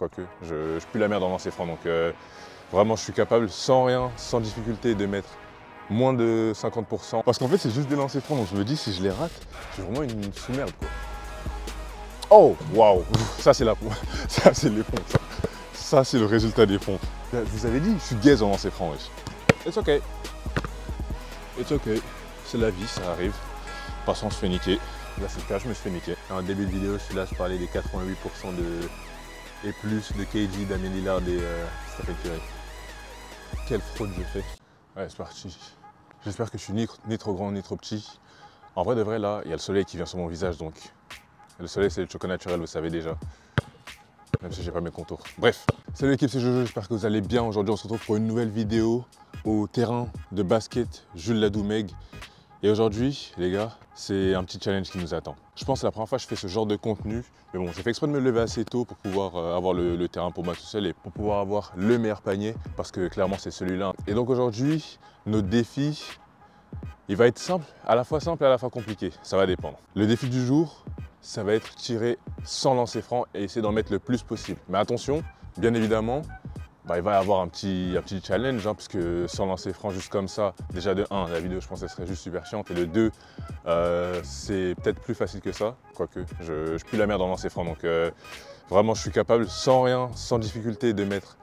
quoique, je pue la merde en lancer franc. Donc vraiment, je suis capable, sans rien, sans difficulté, de mettre moins de 50%. Parce qu'en fait, c'est juste des lancers francs. Donc je me dis, si je les rate, j'ai vraiment une sous-merde, quoi. Oh, waouh, ça c'est la pompe. Ça c'est les pompes. Ça c'est le résultat des pompes. Je vous avais dit, je suis gaze en lancer franc, wesh. It's ok. It's ok. C'est la vie, ça arrive. Passons, on se fait niquer. Là c'est le cas, je me suis fait niquer. En début de vidéo, je parlais des 88% et plus de KG, Damien Lillard et Stephen Curry. Quelle fraude je fais. Ouais, c'est parti. J'espère que je suis ni trop grand ni trop petit. En vrai de vrai, là, il y a le soleil qui vient sur mon visage, donc le soleil c'est le chocolat naturel, vous savez déjà. Même si j'ai pas mes contours. Bref, salut l'équipe, c'est Jojo, j'espère que vous allez bien. Aujourd'hui on se retrouve pour une nouvelle vidéo au terrain de basket Jules Ladoumègue. Et aujourd'hui, les gars, c'est un petit challenge qui nous attend. Je pense que c'est la première fois que je fais ce genre de contenu. Mais bon, j'ai fait exprès de me lever assez tôt pour pouvoir avoir le terrain pour moi tout seul et pour pouvoir avoir le meilleur panier. Parce que clairement, c'est celui-là. Et donc aujourd'hui, notre défi, il va être simple, à la fois simple et à la fois compliqué. Ça va dépendre. Le défi du jour, ça va être tirer sans lancer franc et essayer d'en mettre le plus possible. Mais attention, bien évidemment, il va y avoir un petit challenge, hein, puisque sans lancer franc juste comme ça, déjà de 1, la vidéo je pense qu'elle serait juste super chiante, et de 2, c'est peut-être plus facile que ça, quoique je pue la merde en lancer franc, donc vraiment je suis capable sans rien, sans difficulté de mettre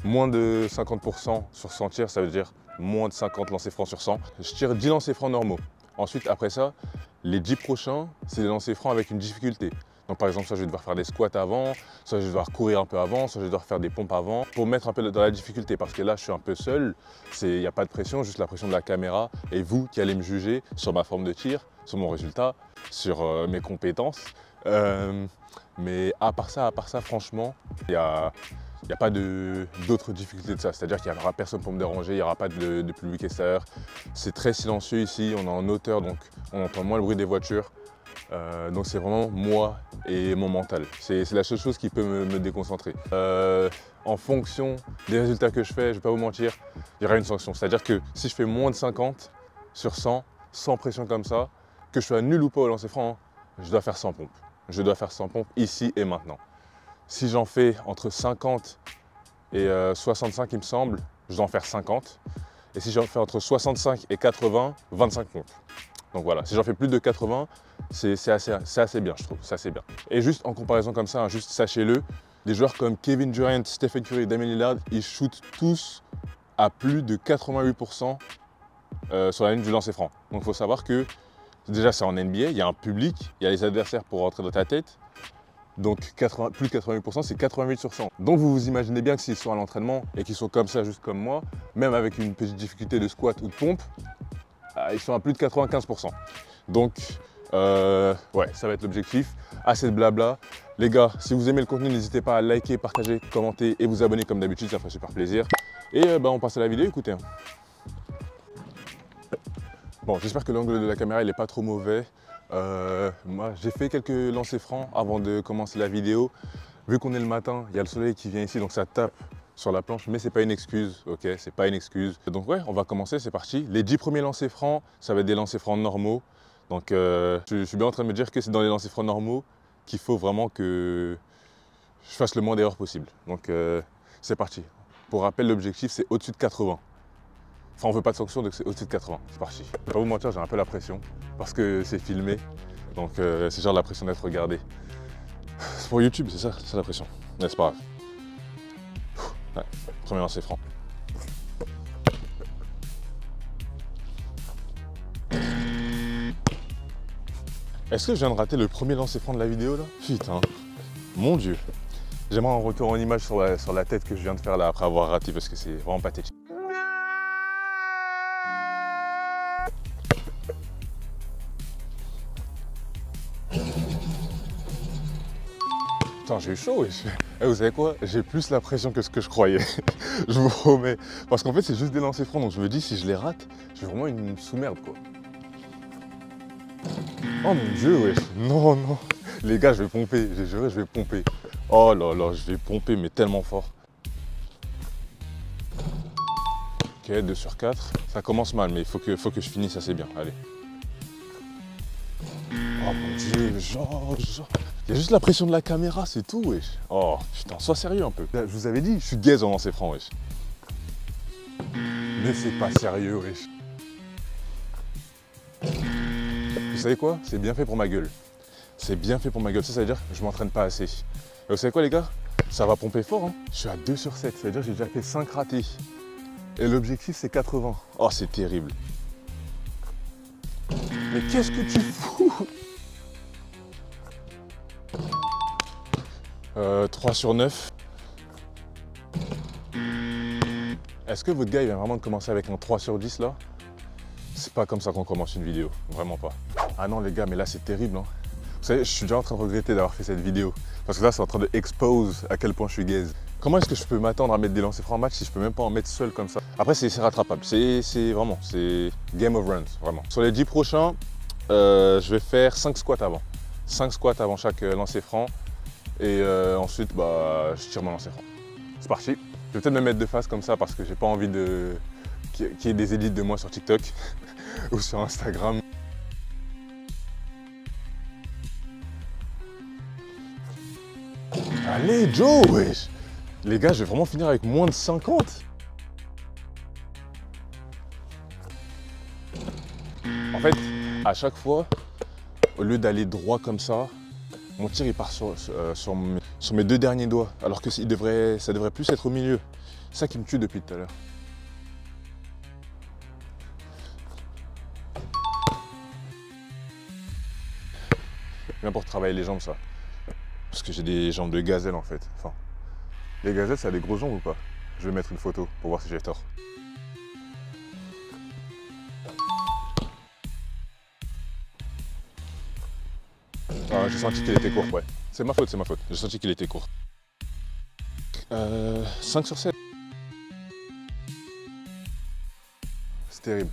moins de 50% sur 100 tirs, ça veut dire moins de 50 lancers francs sur 100. Je tire 10 lancers francs normaux. Ensuite, après ça, les 10 prochains, c'est des lancers francs avec une difficulté. Donc par exemple, soit je vais devoir faire des squats avant, soit je vais devoir courir un peu avant, soit je vais devoir faire des pompes avant pour mettre un peu dans la difficulté parce que là, je suis un peu seul, il n'y a pas de pression, juste la pression de la caméra et vous qui allez me juger sur ma forme de tir, sur mon résultat, sur mes compétences. Mais à part ça, franchement, il n'y a pas d'autres difficultés de ça. C'est-à-dire qu'il n'y aura personne pour me déranger, il n'y aura pas de public extérieur. C'est très silencieux ici, on est en hauteur, donc on entend moins le bruit des voitures. Donc c'est vraiment moi et mon mental. C'est la seule chose qui peut me déconcentrer. En fonction des résultats que je fais, je ne vais pas vous mentir, il y aura une sanction. C'est-à-dire que si je fais moins de 50 sur 100, sans pression comme ça, que je sois nul ou pas au lancer franc, je dois faire 100 pompes. Je dois faire 100 pompes ici et maintenant. Si j'en fais entre 50 et 65, il me semble, je dois en faire 50. Et si j'en fais entre 65 et 80, 25 pompes. Donc voilà, si j'en fais plus de 80, c'est assez bien, je trouve, c'est assez bien. Et juste en comparaison comme ça, hein, juste sachez-le, des joueurs comme Kevin Durant, Stephen Curry et Damien Lillard, ils shootent tous à plus de 88% sur la ligne du lancer franc. Donc il faut savoir que déjà c'est en NBA, il y a un public, il y a les adversaires pour rentrer dans ta tête. Donc plus de 88%, c'est 88 sur 100. Donc vous vous imaginez bien que s'ils sont à l'entraînement et qu'ils sont comme ça, juste comme moi, même avec une petite difficulté de squat ou de pompe, ils sont à plus de 95%. Donc, ouais, ça va être l'objectif. Assez de blabla. Les gars, si vous aimez le contenu, n'hésitez pas à liker, partager, commenter et vous abonner comme d'habitude, ça ferait super plaisir. Et on passe à la vidéo, écoutez. Bon, j'espère que l'angle de la caméra il n'est pas trop mauvais. Moi, j'ai fait quelques lancers francs avant de commencer la vidéo. Vu qu'on est le matin, il y a le soleil qui vient ici, donc ça tape sur la planche, mais c'est pas une excuse, ok, c'est pas une excuse. Donc ouais, on va commencer, c'est parti. Les 10 premiers lancers francs, ça va être des lancers francs normaux. Donc je suis bien en train de me dire que c'est dans les lancers francs normaux qu'il faut vraiment que je fasse le moins d'erreurs possible. Donc c'est parti. Pour rappel, l'objectif c'est au-dessus de 80. Enfin, on veut pas de sanction, donc c'est au-dessus de 80. C'est parti. Je vais pas vous mentir, j'ai un peu la pression parce que c'est filmé. Donc c'est genre la pression d'être regardé. C'est pour YouTube, c'est ça la pression. Mais c'est pas grave. Ouais, premier lancer franc. Est-ce que je viens de rater le premier lancer franc de la vidéo là? Putain, mon Dieu. J'aimerais un retour en image sur la tête que je viens de faire là après avoir raté parce que c'est vraiment pathétique. Putain, j'ai eu chaud. Vous savez quoi? J'ai plus la pression que ce que je croyais. Je vous promets. Parce qu'en fait, c'est juste des lancers francs. Donc je me dis, si je les rate, j'ai vraiment une sous-merde quoi. Oh mon Dieu, ouais. Non, non. Les gars, je vais pomper. J'ai juré, je vais pomper. Oh là là, je vais pomper, mais tellement fort. Ok, 2 sur 4. Ça commence mal, mais il faut que je finisse assez bien. Allez. Oh mon Dieu, genre. Il y a juste la pression de la caméra, c'est tout, wesh. Oh, putain, sois sérieux un peu. Je vous avais dit, je suis gaze en lancer franc, wesh. Mais c'est pas sérieux, wesh. Vous savez quoi? C'est bien fait pour ma gueule. C'est bien fait pour ma gueule. Ça veut dire que je m'entraîne pas assez. Et vous savez quoi, les gars? Ça va pomper fort, hein. Je suis à 2 sur 7. Ça veut dire que j'ai déjà fait 5 ratés. Et l'objectif, c'est 80. Oh, c'est terrible. Mais qu'est-ce que tu fous? 3 sur 9. Est-ce que votre gars il vient vraiment de commencer avec un 3 sur 10 là? C'est pas comme ça qu'on commence une vidéo, vraiment pas. Ah non les gars, mais là c'est terrible. Hein. Vous savez, je suis déjà en train de regretter d'avoir fait cette vidéo. Parce que là c'est en train de expose à quel point je suis gaze. Comment est-ce que je peux m'attendre à mettre des lancers francs en match si je peux même pas en mettre seul comme ça? Après c'est rattrapable, c'est vraiment, c'est game of runs, vraiment. Sur les 10 prochains, je vais faire 5 squats avant. 5 squats avant chaque lancer franc. Et ensuite, bah, je tire mon lancer franc. C'est parti. Je vais peut-être me mettre de face comme ça parce que j'ai pas envie qu'il y ait des édits de moi sur TikTok ou sur Instagram. Allez, Joe, wesh. Les gars, je vais vraiment finir avec moins de 50. En fait, à chaque fois, au lieu d'aller droit comme ça, mon tir il part sur mes 2 derniers doigts, alors que ça devrait plus être au milieu. C'est ça qui me tue depuis tout à l'heure. Bien pour travailler les jambes ça. Parce que j'ai des jambes de gazelle en fait. Enfin, les gazelles ça a des grosses jambes ou pas? Je vais mettre une photo pour voir si j'ai tort. Ah, j'ai senti qu'il était court, ouais. C'est ma faute, c'est ma faute. J'ai senti qu'il était court. 5 sur 7. C'est terrible.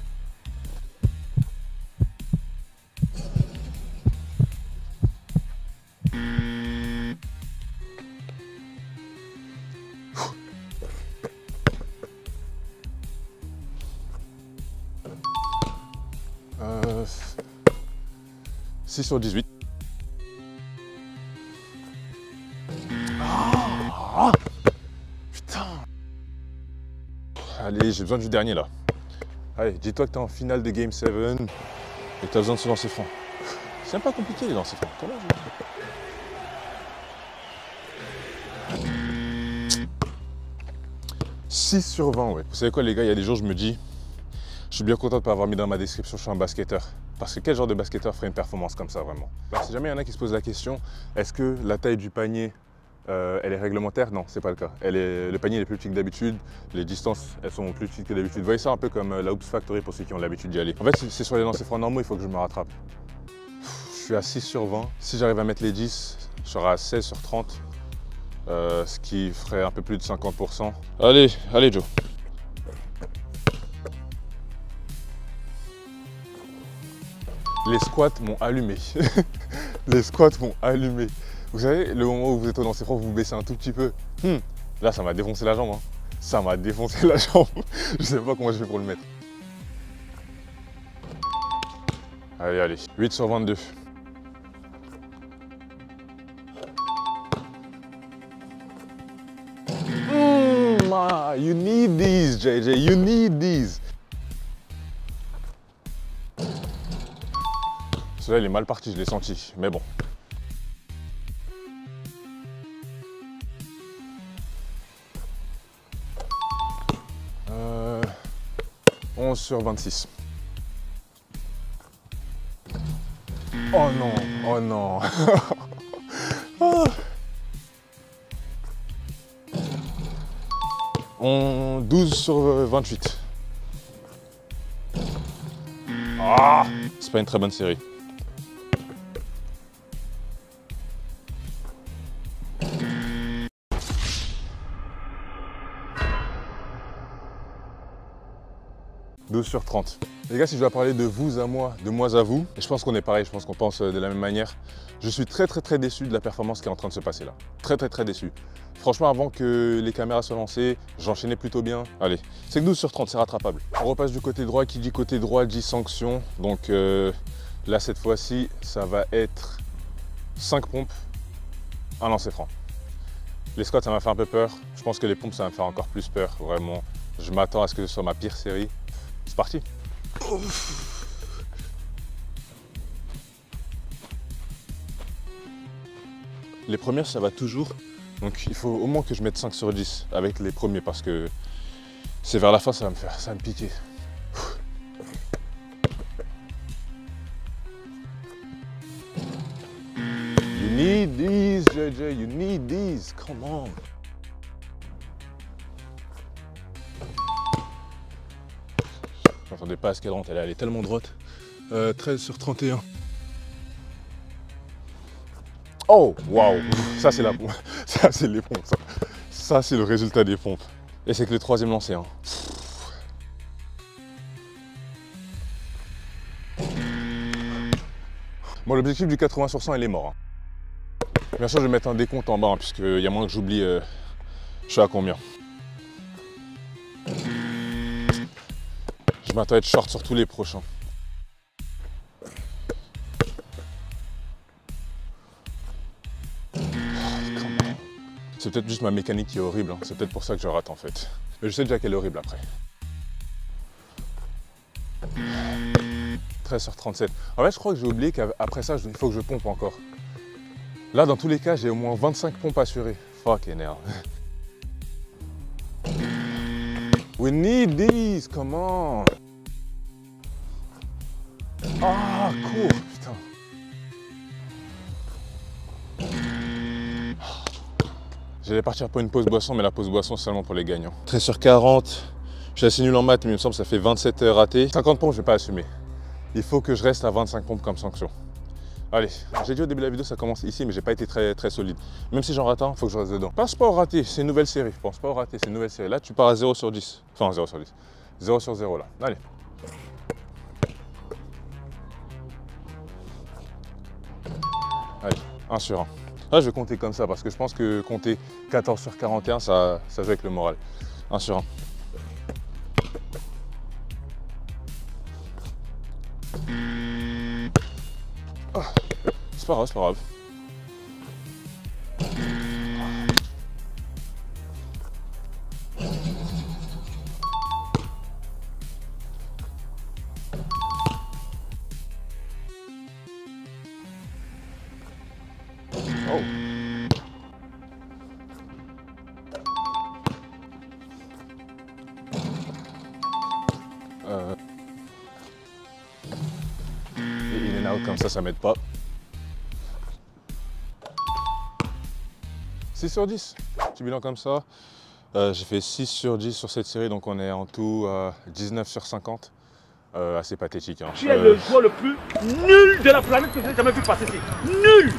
Euh, 6 sur 18. Ah, putain. Allez, j'ai besoin du dernier là. Allez, dis-toi que t'es en finale de Game 7 et t'as besoin de ce lancer franc. C'est même pas compliqué les lancers francs. Comment je... 6 sur 20, ouais. Vous savez quoi les gars, il y a des jours je me dis, je suis bien content de ne pas avoir mis dans ma description, je suis un basketteur. Parce que quel genre de basketteur ferait une performance comme ça vraiment? Alors si jamais il y en a qui se posent la question, est-ce que la taille du panier elle est réglementaire? Non, c'est pas le cas. Le panier est plus petit que d'habitude, les distances elles sont plus petites que d'habitude. Vous voyez ça un peu comme la Hoops Factory pour ceux qui ont l'habitude d'y aller. En fait, c'est sur les lancers francs normaux, il faut que je me rattrape. Je suis à 6 sur 20. Si j'arrive à mettre les 10, je serai à 16 sur 30. Ce qui ferait un peu plus de 50%. Allez, allez Joe. Les squats m'ont allumé. Les squats m'ont allumé. Vous savez, le moment où vous êtes au lancer franc, vous baissez un tout petit peu. Là, ça m'a défoncé la jambe. Hein. Ça m'a défoncé la jambe. Je sais pas comment je fais pour le mettre. Allez, allez. 8 sur 22. You need these, JJ. You need these. Celui-là, il est mal parti, je l'ai senti. Mais bon. 11 sur 26. Oh non, oh non. On 12 sur 28. Ah, c'est pas une très bonne série. Sur 30. Les gars, si je dois parler de vous à moi, de moi à vous, et je pense qu'on est pareil, je pense qu'on pense de la même manière, je suis très déçu de la performance qui est en train de se passer là. Très déçu. Franchement, avant que les caméras soient lancées, j'enchaînais plutôt bien. Allez, c'est que 12 sur 30, c'est rattrapable. On repasse du côté droit, qui dit côté droit dit sanction. Donc là, cette fois-ci, ça va être 5 pompes un lancer franc. Les squats, ça m'a fait un peu peur. Je pense que les pompes, ça va me faire encore plus peur, vraiment. Je m'attends à ce que ce soit ma pire série. C'est parti. Les premières, ça va toujours. Donc il faut au moins que je mette 5 sur 10 avec les premiers parce que c'est vers la fin, ça va me piquer. You need these, JJ, you need these, come on. Je m'attendais pas à ce qu'elle rentre, elle est tellement droite. 13 sur 31. Oh, waouh, ça c'est la pompe, ça c'est les pompes, ça c'est le résultat des pompes. Et c'est que le troisième lancé. Hein. Bon, l'objectif du 80 sur 100, il est mort. Hein. Bien sûr, je vais mettre un décompte en bas, hein, puisqu'il y a moins que j'oublie, je suis à combien. Je m'attends à être short sur tous les prochains. C'est peut-être juste ma mécanique qui est horrible, hein. C'est peut-être pour ça que je rate en fait. Mais je sais déjà qu'elle est horrible après. 13 sur 37. En fait, je crois que j'ai oublié qu'après ça, il faut que je pompe encore. Là, dans tous les cas, j'ai au moins 25 pompes assurées. Fucking hell. We need these, come on. Ah, court, putain. J'allais partir pour une pause boisson, mais la pause boisson, c'est seulement pour les gagnants. 13 sur 40. Je suis assez nul en maths, mais il me semble que ça fait 27 ratés. 50 pompes, je ne vais pas assumer. Il faut que je reste à 25 pompes comme sanction. Allez, j'ai dit au début de la vidéo, ça commence ici, mais j'ai pas été très solide. Même si j'en rate un, il faut que je reste dedans. Pense pas au raté, c'est une nouvelle série. Pense pas au raté, c'est une nouvelle série. Là, tu pars à 0 sur 10. Enfin, 0 sur 10. 0 sur 0, là. Allez. Allez, 1 sur 1. Là, je vais compter comme ça, parce que je pense que compter 14 sur 41, ça joue avec le moral. 1 sur 1. Oh, c'est pas grave, c'est pas grave. Oh. Et in and out comme ça m'aide pas. 6 sur 10, petit bilan comme ça. J'ai fait 6 sur 10 sur cette série, donc on est en tout à 19 sur 50. Assez pathétique. Hein. Tu es le joueur le plus nul de la planète que j'ai jamais vu passer ici. Nul!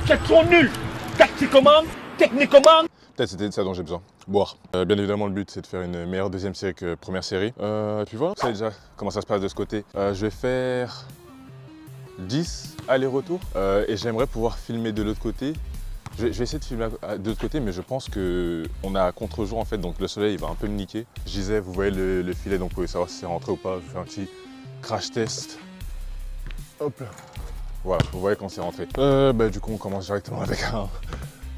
C'est trop nul! Tactiquement, techniquement. Peut-être c'était de ça dont j'ai besoin. Boire. Bien évidemment, le but c'est de faire une meilleure deuxième série que première série. Et puis voilà, vous savez déjà comment ça se passe de ce côté. Je vais faire 10 allers-retours et j'aimerais pouvoir filmer de l'autre côté. Je vais essayer de filmer de l'autre côté, mais je pense qu'on a contre-jour en fait, donc le soleil il va un peu me niquer. Je disais, vous voyez le filet, donc vous pouvez savoir si c'est rentré ou pas. Je fais un petit crash test. Hop là. Voilà, vous voyez quand c'est rentré. Du coup, on commence directement avec un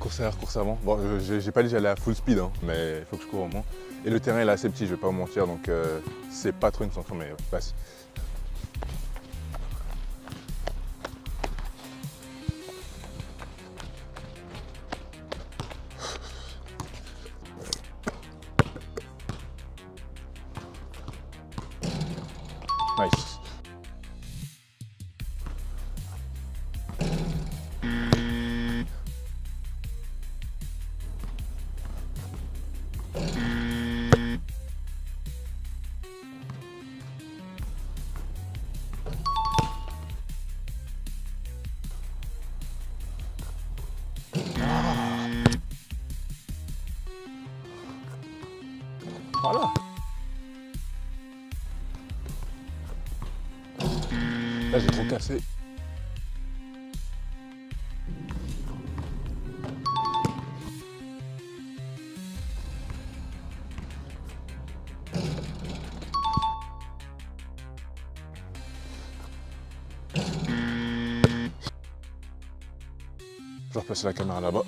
course arrière, course avant. Bon, j'ai pas dit j'allais à full speed, hein, mais il faut que je cours au moins. Et le terrain il est assez petit, je vais pas vous mentir, donc c'est pas trop une sanction, mais vas-y. Nice. Voilà. Là, j'ai trop cassé. Je replacer la caméra là-bas.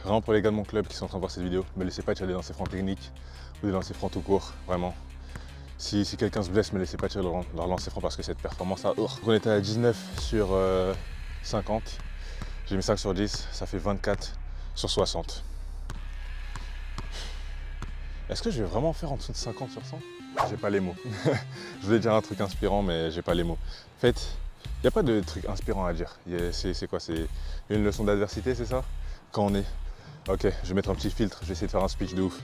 Vraiment pour les gars de mon club qui sont en train de voir cette vidéo, ne me laissez pas tirer des lancers francs techniques ou des lancers francs tout court, vraiment. Si quelqu'un se blesse, ne me laissez pas tirer leur lancer franc parce que cette performance là, on était à 19 sur 50, j'ai mis 5 sur 10, ça fait 24 sur 60. Est-ce que je vais vraiment faire en dessous de 50 sur 100? J'ai pas les mots. Je voulais dire un truc inspirant, mais j'ai pas les mots. En fait, il n'y a pas de truc inspirant à dire. C'est quoi? C'est une leçon d'adversité, c'est ça? Quand on est... Ok, je vais mettre un petit filtre, je vais essayer de faire un speech de ouf.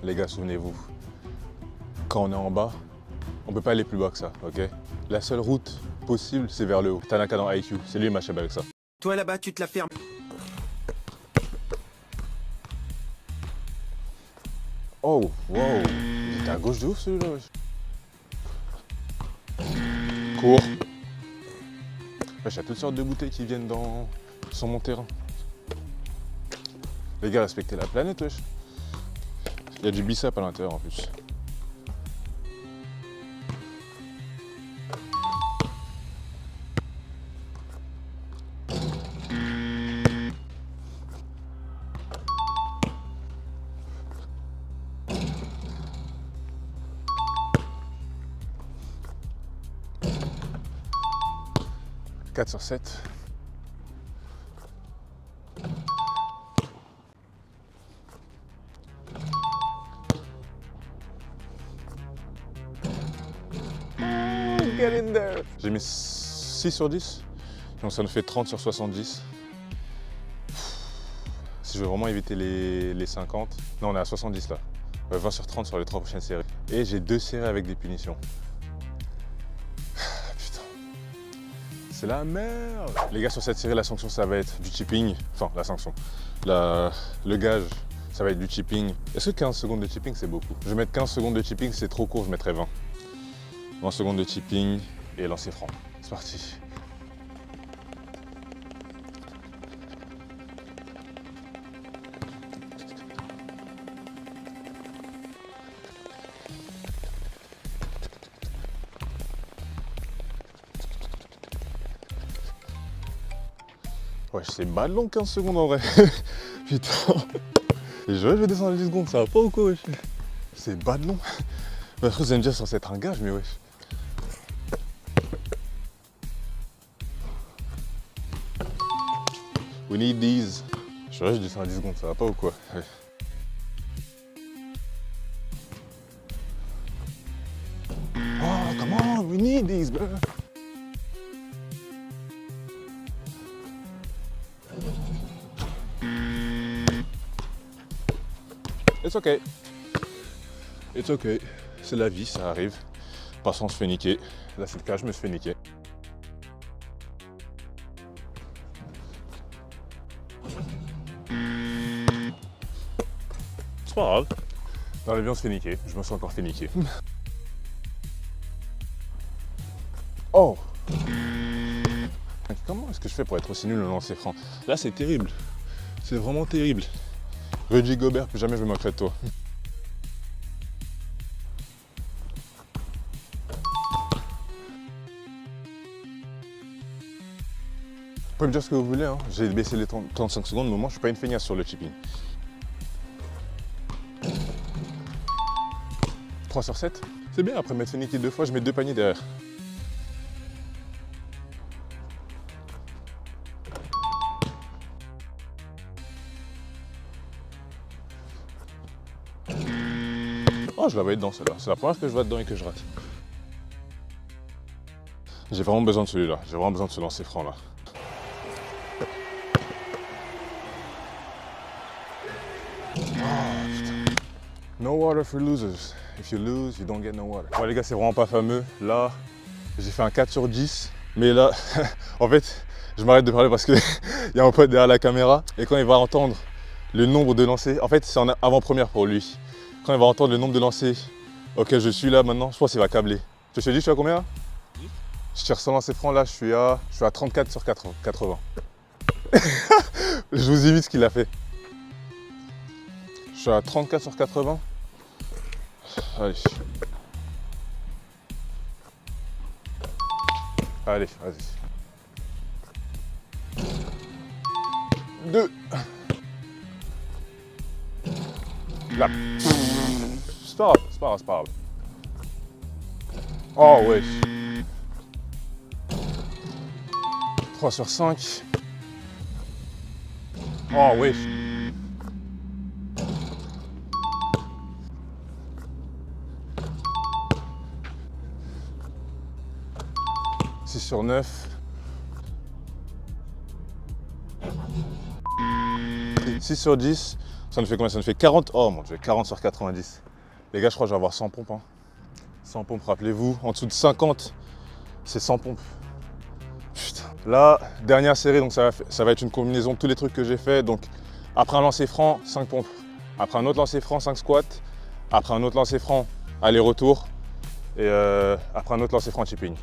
Les gars, souvenez-vous, quand on est en bas, on peut pas aller plus bas que ça, ok? La seule route possible, c'est vers le haut. Tanaka dans IQ, c'est lui Machab avec ça. Toi là-bas, tu te la fermes. Oh, wow, il était à gauche de ouf celui-là, wesh. Cours. Wesh, il y a toutes sortes de bouteilles qui viennent sur mon terrain. Les gars, respectez la planète, wesh. Il y a du bicep à l'intérieur en plus. « 4 sur 7. Get in there. J'ai mis 6 sur 10, donc ça nous fait 30 sur 70. Si je veux vraiment éviter les 50, non on est à 70 là, 20 sur 30 sur les 3 prochaines séries. Et j'ai 2 séries avec des punitions. Putain, c'est la merde. Les gars, sur cette série, la sanction ça va être du chipping, enfin la sanction, le gage ça va être du chipping. Est-ce que 15 secondes de chipping c'est beaucoup? Je vais mettre 15 secondes de chipping, c'est trop court, je mettrai 20. 20 secondes de chipping et lancer franc. C'est parti. Ouais, c'est bad long 15 secondes en vrai. Putain. Et je vais descendre à 10 secondes, ça va pas ou quoi, wesh? C'est bad long. Après, vous allez me dire censé être un gage, mais wesh. We need these. Je descends à 10 secondes, ça va pas ou quoi? Ouais. Oh, come on, we need these, bro. It's okay. It's okay. C'est la vie, ça arrive. Parfois on se fait niquer. Là c'est le cas, je me suis fait niquer. C'est pas grave. Dans la vie on se fait niquer. Je me suis encore fait niquer. Oh! Comment est-ce que je fais pour être aussi nul au lancer franc? Là c'est terrible. C'est vraiment terrible. Rudy Gobert, plus jamais je me moquerai de toi. Vous pouvez me dire ce que vous voulez, hein. J'ai baissé les 35 secondes, mais moi je suis pas une feignasse sur le chipping. 3 sur 7, c'est bien, après m'être fait niquer 2 fois, je mets 2 paniers derrière. Oh, je la voyais dedans celle-là, c'est la première fois que je vois dedans et que je rate. J'ai vraiment besoin de celui-là, j'ai vraiment besoin de ce lancer franc là. No water for losers. If you lose, you don't get no water. Ouais les gars, c'est vraiment pas fameux. Là, j'ai fait un 4 sur 10. Mais là, en fait, je m'arrête de parler parce qu'il y a un pote derrière la caméra. Et quand il va entendre le nombre de lancers, en fait, c'est en avant-première pour lui. Quand il va entendre le nombre de lancers auquel je suis là maintenant, je pense qu'il va câbler. Je te dis, je suis à combien? Je tire 100 lancers francs là, je suis à 34 sur 80. Je vous imite ce qu'il a fait. Je suis à 34 sur 80. Allez. Allez, vas-y. 2. Là. C'est pas grave, c'est pas grave, c'est pas grave. Oh ouais. 3 sur 5. Oh ouais. Sur 9. 6 sur 10. Ça nous fait combien? Ça nous fait 40. Oh mon dieu, 40 sur 90. Les gars, je crois que je vais avoir 100 pompes. Hein. 100 pompes, rappelez-vous. En dessous de 50, c'est 100 pompes. Putain. Là, dernière série, donc ça va être une combinaison de tous les trucs que j'ai fait. Donc, après un lancer franc, 5 pompes. Après un autre lancer franc, 5 squats. Après un autre lancer franc, aller-retour. Et après un autre lancer franc, chipping.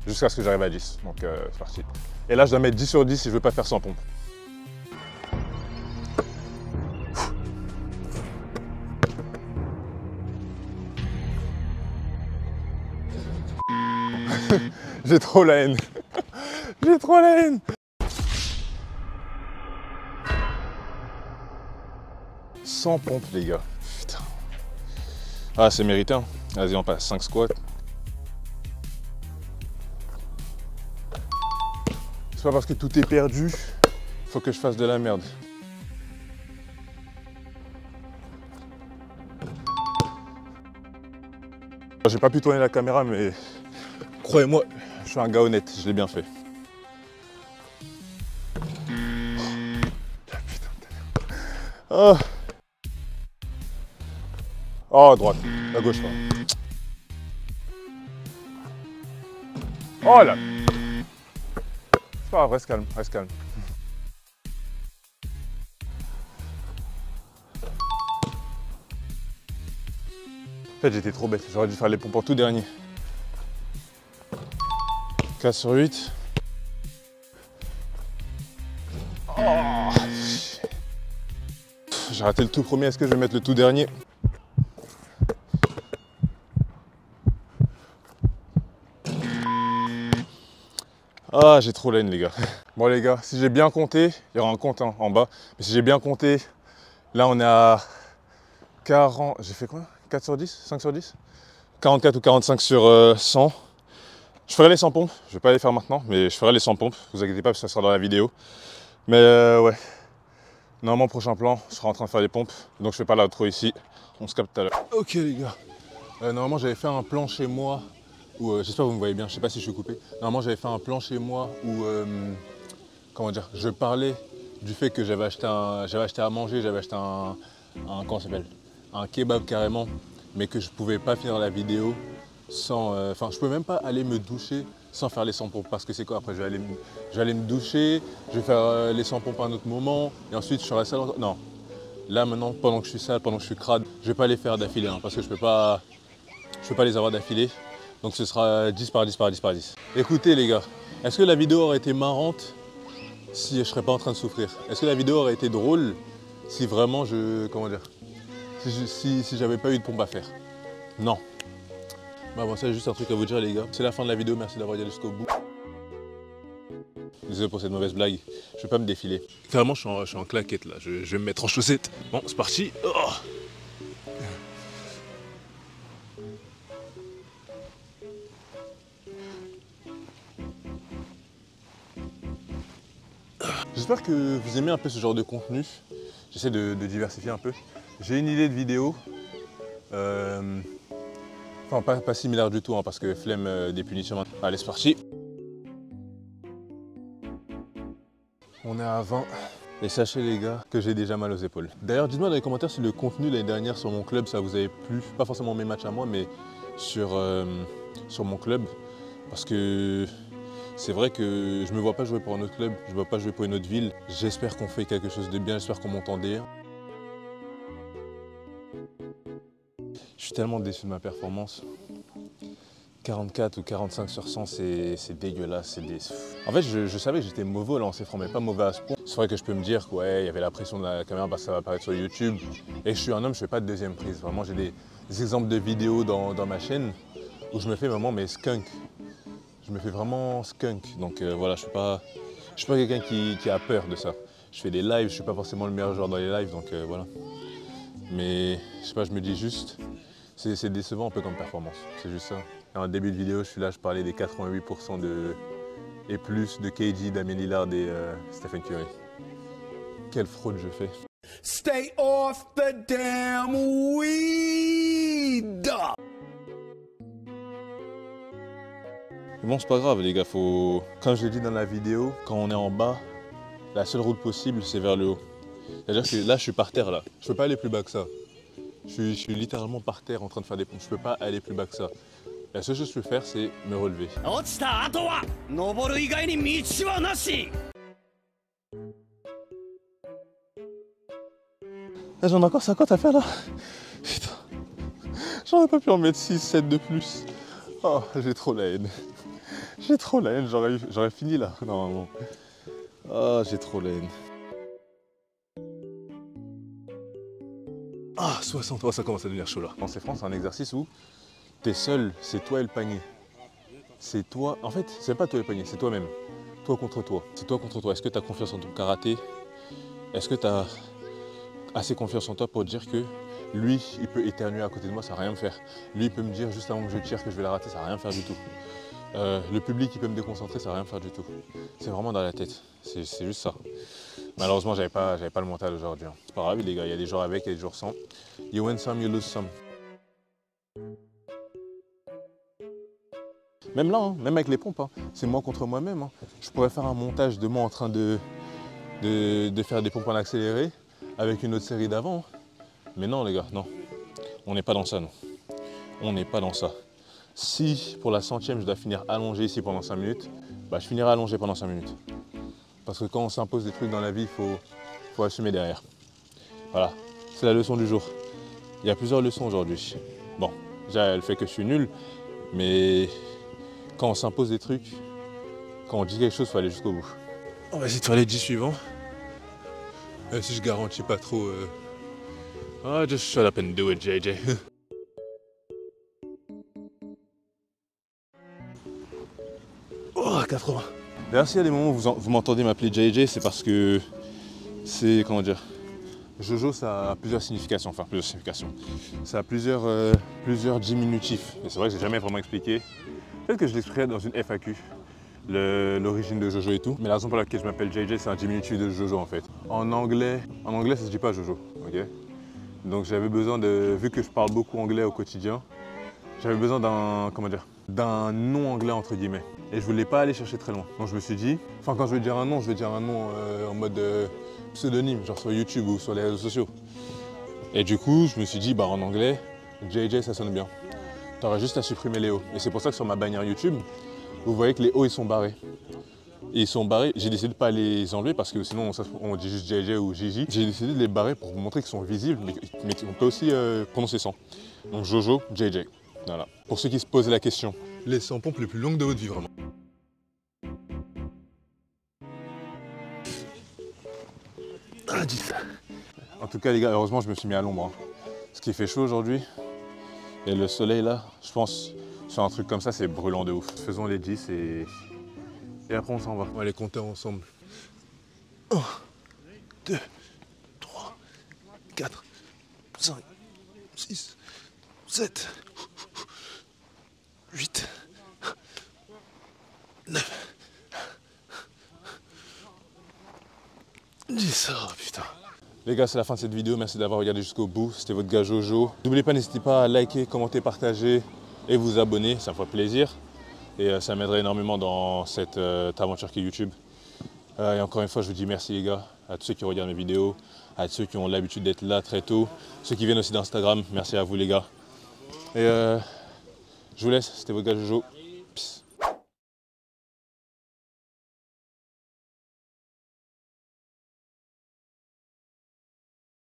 Jusqu'à ce que j'arrive à 10, donc c'est parti. Et là je dois mettre 10 sur 10 si je veux pas faire 100 pompes. J'ai trop la haine. J'ai trop la haine. « 100 pompes les gars. Putain. Ah c'est mérité hein. Vas-y on passe 5 squats. C'est pas parce que tout est perdu, faut que je fasse de la merde. J'ai pas pu tourner la caméra, mais croyez-moi, je suis un gars honnête, je l'ai bien fait. Oh, oh droite, à gauche. Oh là. Ah, reste calme, reste calme. En fait, j'étais trop bête, j'aurais dû faire les pompes en tout dernier. 4 sur 8. Oh. J'ai raté le tout premier, est-ce que je vais mettre le tout dernier? Ah, j'ai trop la haine les gars. Bon les gars, si j'ai bien compté, il y aura un compte hein, en bas, mais si j'ai bien compté, là on est à 40, j'ai fait quoi? 4 sur 10? 5 sur 10? 44 ou 45 sur 100. Je ferai les 100 pompes, je vais pas les faire maintenant, mais je ferai les 100 pompes, vous inquiétez pas, parce que ça sera dans la vidéo. Mais ouais, normalement prochain plan, je serai en train de faire les pompes, donc je fais pas l'outro ici, on se capte tout à l'heure. Ok les gars, normalement j'avais fait un plan chez moi, où, j'espère que vous me voyez bien, je sais pas si je suis coupé. Normalement j'avais fait un plan chez moi où, comment dire, je parlais du fait que j'avais acheté à manger, j'avais acheté comment ça s'appelle, un kebab carrément, mais que je pouvais pas finir la vidéo sans, enfin je peux même pas aller me doucher sans faire les 100 pompes, parce que c'est quoi après, je vais aller me doucher, je vais faire les 100 pompes à un autre moment, et ensuite je suis à la salle, non. Là maintenant, pendant que je suis sale, pendant que je suis crade, je vais pas les faire d'affilée, hein, parce que je peux pas les avoir d'affilée. Donc ce sera 10 par 10 par 10 par 10. Écoutez les gars, est-ce que la vidéo aurait été marrante si je serais pas en train de souffrir? Est-ce que la vidéo aurait été drôle si vraiment comment dire, si j'avais pas eu de pompe à faire? Non. Bah bon, ça juste un truc à vous dire les gars. C'est la fin de la vidéo, merci d'avoir regardé jusqu'au bout. Désolé pour cette mauvaise blague, je vais pas me défiler. Carrément je suis en claquette là, je vais me mettre en chaussettes. Bon c'est parti. Oh. J'espère que vous aimez un peu ce genre de contenu. J'essaie de diversifier un peu. J'ai une idée de vidéo. Enfin, pas similaire du tout, hein, parce que flemme des punitions. Allez, c'est parti. On est à 20. Et sachez les gars que j'ai déjà mal aux épaules. D'ailleurs, dites-moi dans les commentaires si le contenu l'année dernière sur mon club, ça vous avait plu. Pas forcément mes matchs à moi, mais sur mon club. Parce que c'est vrai que je me vois pas jouer pour un autre club, je me vois pas jouer pour une autre ville. J'espère qu'on fait quelque chose de bien, j'espère qu'on monte en D1. Je suis tellement déçu de ma performance. 44 ou 45 sur 100, c'est dégueulasse. En fait, je savais que j'étais mauvais au lancer franc, mais pas mauvais à ce point. C'est vrai que je peux me dire qu'il ouais, y avait la pression de la caméra parce que ça va apparaître sur YouTube. Et je suis un homme, je fais pas de deuxième prise. Vraiment, j'ai des exemples de vidéos dans ma chaîne où je me fais vraiment mes skunk. Je me fais vraiment skunk. Donc voilà, je suis pas quelqu'un qui a peur de ça. je fais des lives, je suis pas forcément le meilleur joueur dans les lives, donc voilà. Mais je sais pas, je me dis juste, c'est décevant un peu comme performance, c'est juste ça. Et en début de vidéo, je suis là, je parlais des 88% et plus de KD, Damian Lillard et Stephen Curry. Quelle fraude je fais. Stay off the damn weed! Bon, c'est pas grave les gars, faut... Comme je l'ai dit dans la vidéo, quand on est en bas, la seule route possible, c'est vers le haut. C'est-à-dire que là, je suis par terre là. Je peux pas aller plus bas que ça. Je suis littéralement par terre en train de faire des pompes. Je peux pas aller plus bas que ça. La seule chose que je peux faire, c'est me relever. J'en ai encore 50 à faire là. Putain. J'aurais pas pu en mettre 6, 7 de plus. Oh, j'ai trop la haine. J'ai trop la haine, j'aurais fini là, normalement. Ah, j'ai trop la haine. Ah, 60, oh, ça commence à devenir chaud là. En France, c'est un exercice où t'es seul, c'est toi et le panier. C'est toi, en fait, c'est pas toi et le panier, c'est toi-même. Toi contre toi. C'est toi contre toi. Est-ce que tu as confiance en ton karaté? Est-ce que tu as assez confiance en toi pour dire que lui, il peut éternuer à côté de moi, ça va rien me faire. Lui, il peut me dire juste avant que je tire que je vais la rater, ça va rien faire du tout. Le public, il peut me déconcentrer, ça va rien faire du tout. C'est vraiment dans la tête, c'est juste ça. Malheureusement, j'avais pas le mental aujourd'hui. C'est pas grave les gars, il y a des jours avec, il y a des jours sans. You win some, you lose some. Même là, hein, même avec les pompes, hein, c'est moi contre moi-même. Hein. Je pourrais faire un montage de moi en train de faire des pompes en accéléré avec une autre série d'avant. Mais non les gars, non. On n'est pas dans ça, non. On n'est pas dans ça. Si pour la 100e, je dois finir allongé ici pendant 5 minutes, bah, je finirai allongé pendant 5 minutes. Parce que quand on s'impose des trucs dans la vie, il faut assumer derrière. Voilà, c'est la leçon du jour. Il y a plusieurs leçons aujourd'hui. Bon, déjà, le fait que je suis nul, mais quand on s'impose des trucs, quand on dit quelque chose, il faut aller jusqu'au bout. On va essayer de faire les 10 suivants. Si je garantis pas trop... Ah, just shut up and do it, JJ. Oh, 80. D'ailleurs, s'il y a des moments où vous m'entendez m'appeler JJ, c'est parce que c'est, comment dire, Jojo, ça a plusieurs significations, enfin plusieurs significations. Ça a plusieurs diminutifs. Et c'est vrai que j'ai jamais vraiment expliqué. Peut-être que je l'expliquerai dans une FAQ, l'origine de Jojo et tout. Mais la raison pour laquelle je m'appelle JJ, c'est un diminutif de Jojo en fait. En anglais, ça se dit pas Jojo, ok? Donc j'avais besoin de, vu que je parle beaucoup anglais au quotidien, j'avais besoin d'un, comment dire, d'un nom anglais entre guillemets. Et je voulais pas aller chercher très loin. Donc je me suis dit, enfin quand je vais dire un nom, je vais dire un nom en mode pseudonyme, genre sur YouTube ou sur les réseaux sociaux. Et du coup, je me suis dit, bah en anglais, JJ ça sonne bien. T'aurais juste à supprimer les O. Et c'est pour ça que sur ma bannière YouTube, vous voyez que les O ils sont barrés. Et ils sont barrés, j'ai décidé de ne pas les enlever parce que sinon on dit juste JJ ou Gigi. J'ai décidé de les barrer pour vous montrer qu'ils sont visibles, mais on peut aussi prononcer sans. Donc Jojo, JJ. Voilà. Pour ceux qui se posaient la question, les 100 pompes les plus longues de votre vie vraiment. Ah, 10. En tout cas les gars, heureusement je me suis mis à l'ombre. Hein. Parce qu'il fait chaud aujourd'hui. Et le soleil là, je pense, sur un truc comme ça, c'est brûlant de ouf. Faisons les 10 et après on s'en va. On va les compter ensemble. 1, 2, 3, 4, 5, 6, 7, 8, 9, 10. Oh putain. Les gars, c'est la fin de cette vidéo. Merci d'avoir regardé jusqu'au bout. C'était votre gars Jojo. N'oubliez pas, n'hésitez pas à liker, commenter, partager et vous abonner. Ça me ferait plaisir. Et ça m'aiderait énormément dans cette aventure qui est YouTube. Et encore une fois, je vous dis merci les gars, à tous ceux qui regardent mes vidéos, à ceux qui ont l'habitude d'être là très tôt, ceux qui viennent aussi d'Instagram, merci à vous les gars. Et je vous laisse, c'était votre gars Jojo.